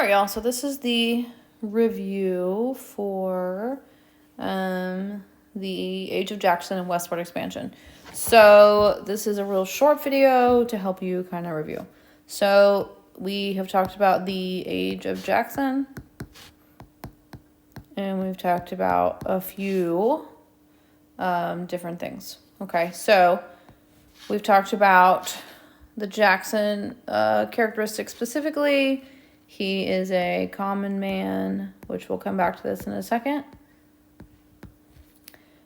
All right, y'all. So this is the review for the Age of Jackson and Westward Expansion. So this is a real short video to help you kind of review. So we have talked about the Age of Jackson, and we've talked about a few different things. Okay, so we've talked about the Jackson characteristics specifically. He is a common man, which we'll come back to this in a second.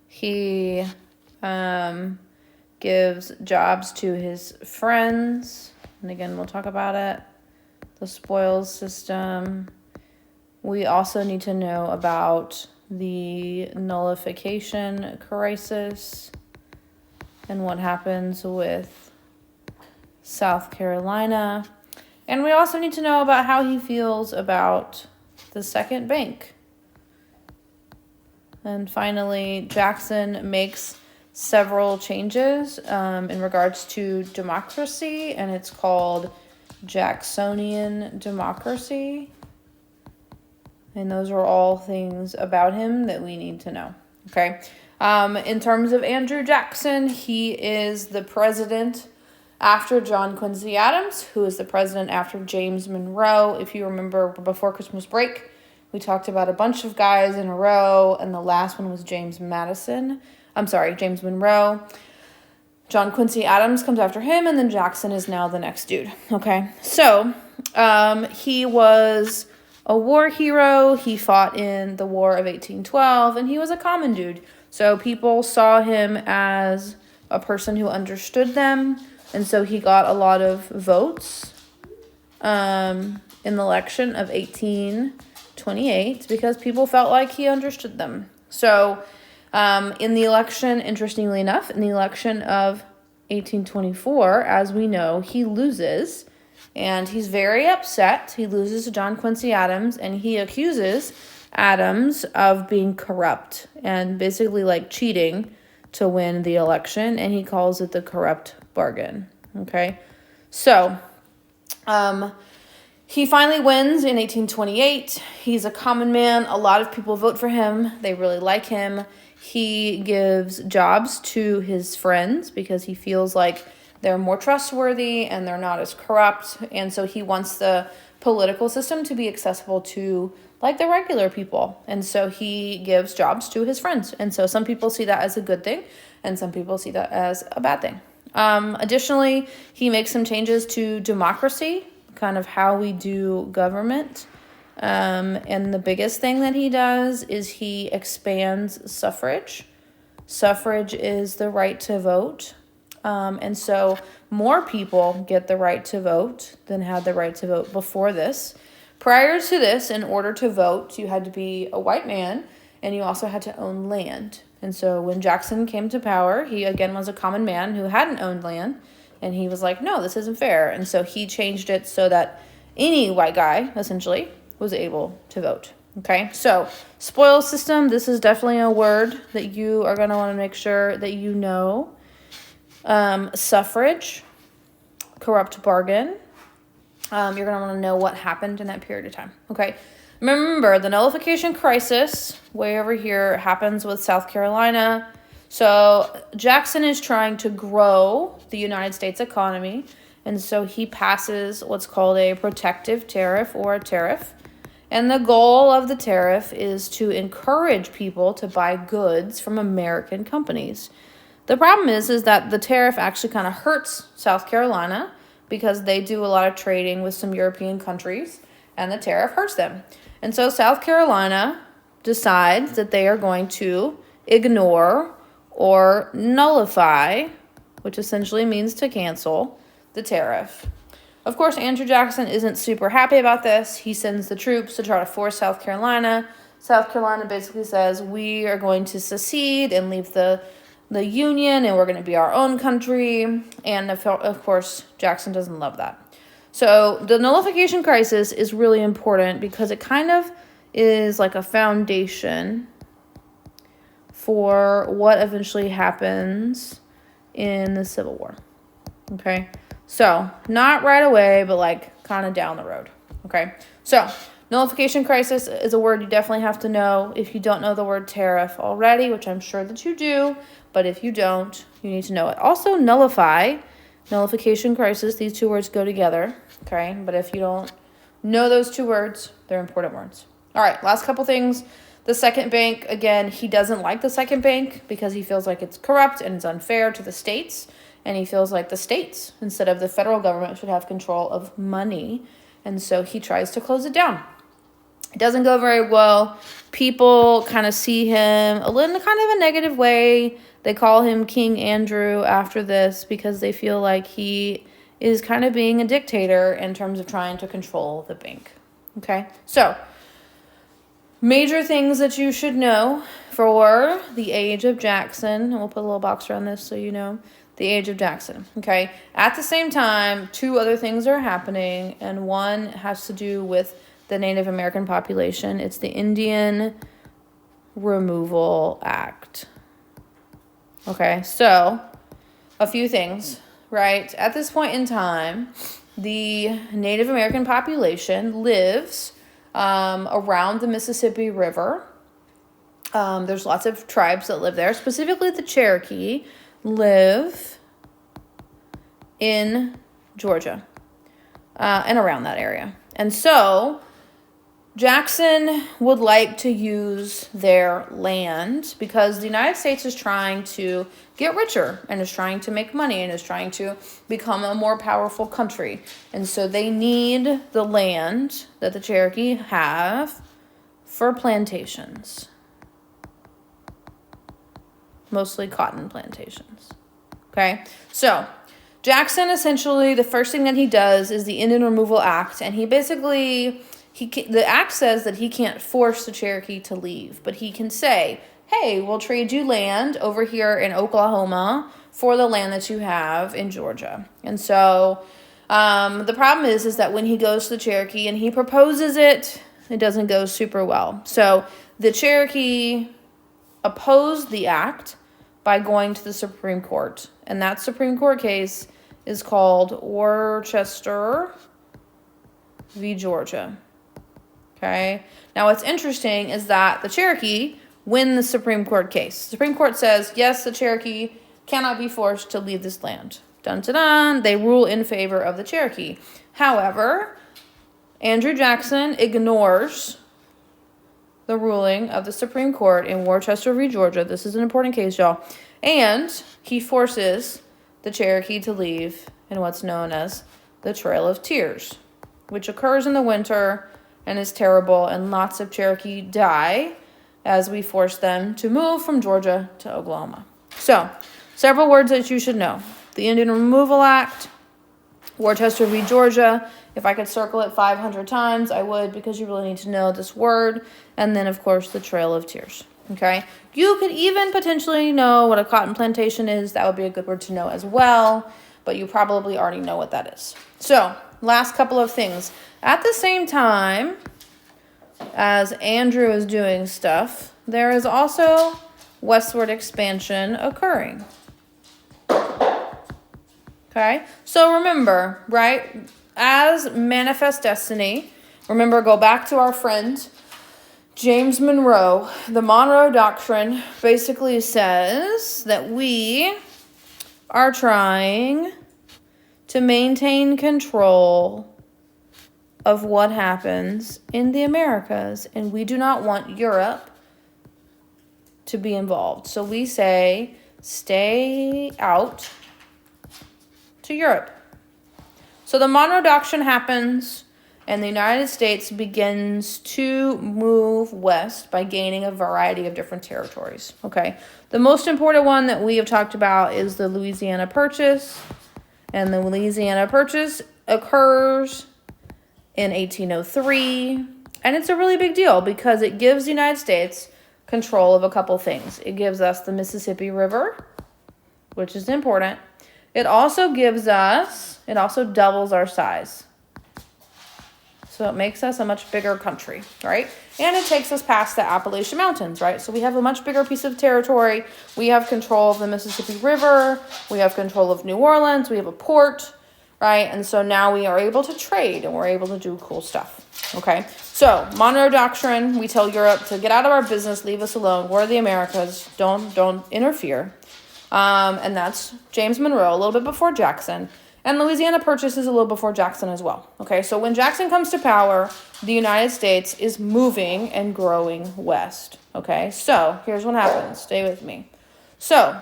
He gives jobs to his friends, and again, we'll talk about it. The spoils system. We also need to know about the nullification crisis and what happens with South Carolina. And we also need to know about how he feels about the second bank. And finally, Jackson makes several changes in regards to democracy, and it's called Jacksonian democracy. And those are all things about him that we need to know. Okay. In terms of Andrew Jackson, he is the president after John Quincy Adams, who is the president after James Monroe. If you remember, before Christmas break, we talked about a bunch of guys in a row, and the last one was James Monroe. John Quincy Adams comes after him, and then Jackson is now the next dude. Okay, so he was a war hero. He fought in the War of 1812, and he was a common dude. So people saw him as a person who understood them, and so he got a lot of votes in the election of 1828 because people felt like he understood them. So in the election, interestingly enough, in the election of 1824, as we know, he loses, and he's very upset. He loses to John Quincy Adams, and he accuses Adams of being corrupt and basically like cheating to win the election, and he calls it the corrupt bargain. Okay, so he finally wins in 1828. He's a common man. A lot of people vote for him. They really like him. He gives jobs to his friends because he feels like they're more trustworthy and they're not as corrupt, and so he wants the political system to be accessible to like the regular people, and so he gives jobs to his friends. And so some people see that as a good thing, and some people see that as a bad thing. Additionally, he makes some changes to democracy, kind of how we do government. And the biggest thing that he does is he expands suffrage. Suffrage is the right to vote. And so more people get the right to vote than had the right to vote before this. Prior to this, in order to vote, you had to be a white man, and you also had to own land. And so when Jackson came to power, he again was a common man who hadn't owned land, and he was like, no, this isn't fair. And so he changed it so that any white guy, essentially, was able to vote. Okay, so spoil system, this is definitely a word that you are going to want to make sure that you know. Suffrage, corrupt bargain. You're going to want to know what happened in that period of time. Okay, remember, the nullification crisis, way over here, happens with South Carolina. So Jackson is trying to grow the United States economy, and so he passes what's called a protective tariff or a tariff. And the goal of the tariff is to encourage people to buy goods from American companies. The problem is that the tariff actually kind of hurts South Carolina because they do a lot of trading with some European countries, and the tariff hurts them. And so South Carolina decides that they are going to ignore or nullify, which essentially means to cancel, the tariff. Of course, Andrew Jackson isn't super happy about this. He sends the troops to try to force South Carolina. South Carolina basically says, we are going to secede and leave the Union, and we're going to be our own country. And of course, Jackson doesn't love that. So the nullification crisis is really important because it kind of is like a foundation for what eventually happens in the Civil War. Okay, so not right away, but like kind of down the road. Okay, so nullification crisis is a word you definitely have to know if you don't know the word tariff already, which I'm sure that you do, but if you don't, you need to know it. Also, nullify, nullification crisis, these two words go together, okay? But if you don't know those two words, they're important words. All right, last couple things. The second bank, again, he doesn't like the second bank because he feels like it's corrupt and it's unfair to the states, and he feels like the states, instead of the federal government, should have control of money. And so he tries to close it down. It doesn't go very well. People kind of see him a little kind of a negative way. They call him King Andrew after this because they feel like he is kind of being a dictator in terms of trying to control the bank. Okay, so major things that you should know for the age of Jackson. And we'll put a little box around this so you know. The age of Jackson, okay? At the same time, two other things are happening, and one has to do with the Native American population. It's the Indian Removal Act. Okay, so a few things, right? At this point in time, the Native American population lives around the Mississippi River. There's lots of tribes that live there, specifically the Cherokee live in Georgia and around that area. And so Jackson would like to use their land because the United States is trying to get richer and is trying to make money and is trying to become a more powerful country. And so they need the land that the Cherokee have for plantations. Mostly cotton plantations. Okay, so Jackson essentially, the first thing that he does is the Indian Removal Act, and he basically, the act says that he can't force the Cherokee to leave, but he can say, hey, we'll trade you land over here in Oklahoma for the land that you have in Georgia. And so the problem is that when he goes to the Cherokee and he proposes it, it doesn't go super well. So the Cherokee opposed the act by going to the Supreme Court. And that Supreme Court case is called Worcester v. Georgia. Okay? Now, what's interesting is that the Cherokee win the Supreme Court case. The Supreme Court says, yes, the Cherokee cannot be forced to leave this land. Dun, dun, dun. They rule in favor of the Cherokee. However, Andrew Jackson ignores the ruling of the Supreme Court in Worcester v. Georgia. This is an important case, y'all. And he forces the Cherokee to leave in what's known as the Trail of Tears, which occurs in the winter and is terrible, and lots of Cherokee die as we force them to move from Georgia to Oklahoma. So, several words that you should know. The Indian Removal Act, Worcester v. Georgia. If I could circle it 500 times, I would, because you really need to know this word. And then, of course, the Trail of Tears. Okay? You could even potentially know what a cotton plantation is. That would be a good word to know as well. But you probably already know what that is. So, last couple of things. At the same time as Andrew is doing stuff, there is also westward expansion occurring. Okay? So remember, right? As Manifest Destiny, remember, go back to our friend James Monroe. The Monroe Doctrine basically says that we are trying to maintain control of what happens in the Americas, and we do not want Europe to be involved. So we say, stay out to Europe. So the Monroe Doctrine happens, and the United States begins to move west by gaining a variety of different territories. Okay, the most important one that we have talked about is the Louisiana Purchase, and the Louisiana Purchase occurs in 1803, and it's a really big deal because it gives the United States control of a couple things. It gives us the Mississippi River, which is important. It also doubles our size. So it makes us a much bigger country, right? And it takes us past the Appalachian Mountains, right? So we have a much bigger piece of territory. We have control of the Mississippi River. We have control of New Orleans. We have a port, right? And so now we are able to trade and we're able to do cool stuff, okay? So Monroe Doctrine, we tell Europe to get out of our business, leave us alone. We're the Americas, don't interfere. And that's James Monroe, a little bit before Jackson. And Louisiana Purchase is a little before Jackson as well, okay? So when Jackson comes to power, the United States is moving and growing west, okay? So here's what happens. Stay with me. So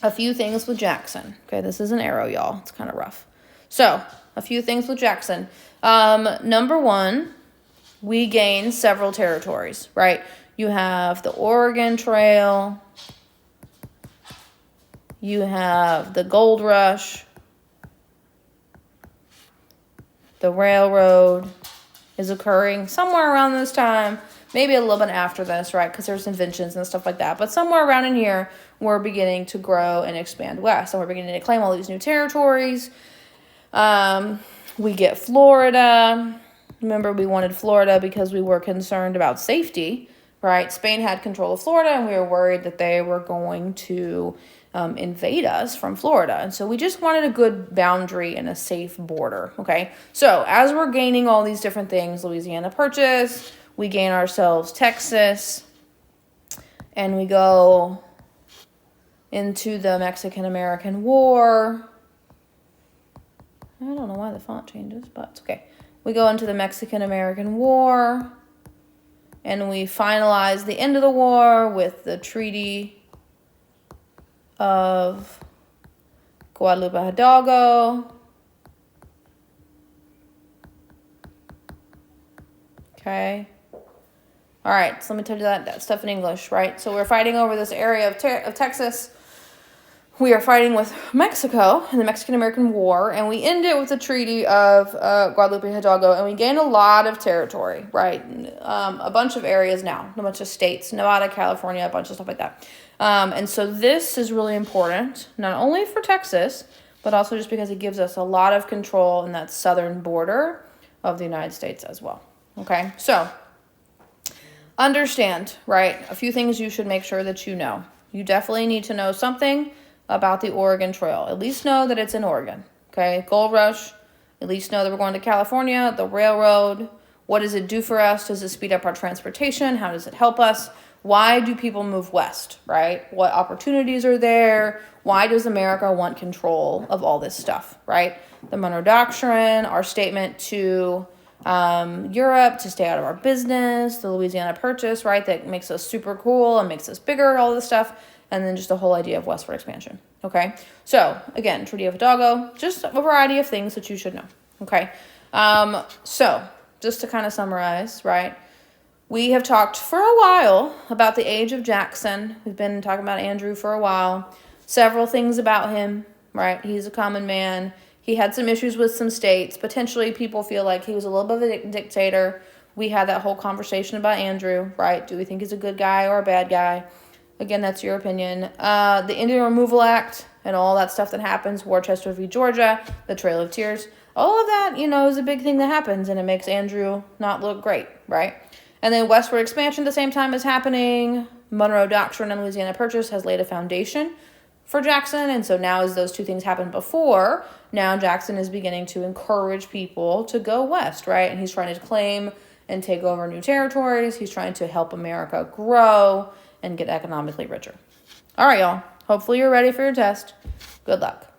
a few things with Jackson. Okay, this is an arrow, y'all. It's kind of rough. So, a few things with Jackson. Number one, we gain several territories, right? You have the Oregon Trail. You have the Gold Rush. The railroad is occurring somewhere around this time. Maybe a little bit after this, right? Because there's inventions and stuff like that. But somewhere around in here, we're beginning to grow and expand west. And we're beginning to claim all these new territories. We get Florida. Remember, we wanted Florida because we were concerned about safety, right? Spain had control of Florida, and we were worried that they were going to invade us from Florida. And so we just wanted a good boundary and a safe border, okay? So as we're gaining all these different things, Louisiana Purchase, we gain ourselves Texas, and we go into the Mexican-American War. I don't know why the font changes, but it's okay. We go into the Mexican-American War, and we finalize the end of the war with the Treaty of Guadalupe Hidalgo. Okay. All right, so let me tell you that stuff in English, right? So we're fighting over this area of Texas. We are fighting with Mexico in the Mexican-American War, and we end it with the Treaty of Guadalupe Hidalgo, and we gain a lot of territory, right? A bunch of areas now, a bunch of states, Nevada, California, a bunch of stuff like that. And so this is really important, not only for Texas, but also just because it gives us a lot of control in that southern border of the United States as well, okay? So understand, right, a few things you should make sure that you know. You definitely need to know something about the Oregon Trail. At least know that it's in Oregon, okay? Gold Rush, at least know that we're going to California. The railroad, what does it do for us? Does it speed up our transportation? How does it help us? Why do people move west, right? What opportunities are there? Why does America want control of all this stuff, right? The Monroe Doctrine, our statement to Europe to stay out of our business, the Louisiana Purchase, right? That makes us super cool and makes us bigger, all this stuff. And then just the whole idea of westward expansion, okay? So, again, Treaty of Hidalgo, just a variety of things that you should know, okay? So, just to kind of summarize, right? We have talked for a while about the age of Jackson. We've been talking about Andrew for a while. Several things about him, right? He's a common man. He had some issues with some states. Potentially, people feel like he was a little bit of a dictator. We had that whole conversation about Andrew, right? Do we think he's a good guy or a bad guy? Again, that's your opinion. The Indian Removal Act and all that stuff that happens, Worcester v. Georgia, the Trail of Tears, all of that, is a big thing that happens, and it makes Andrew not look great, right? And then westward expansion at the same time is happening. Monroe Doctrine and Louisiana Purchase has laid a foundation for Jackson, and so now as those two things happened before, now Jackson is beginning to encourage people to go west, right? And he's trying to claim and take over new territories. He's trying to help America grow and get economically richer. All right, y'all. Hopefully you're ready for your test. Good luck.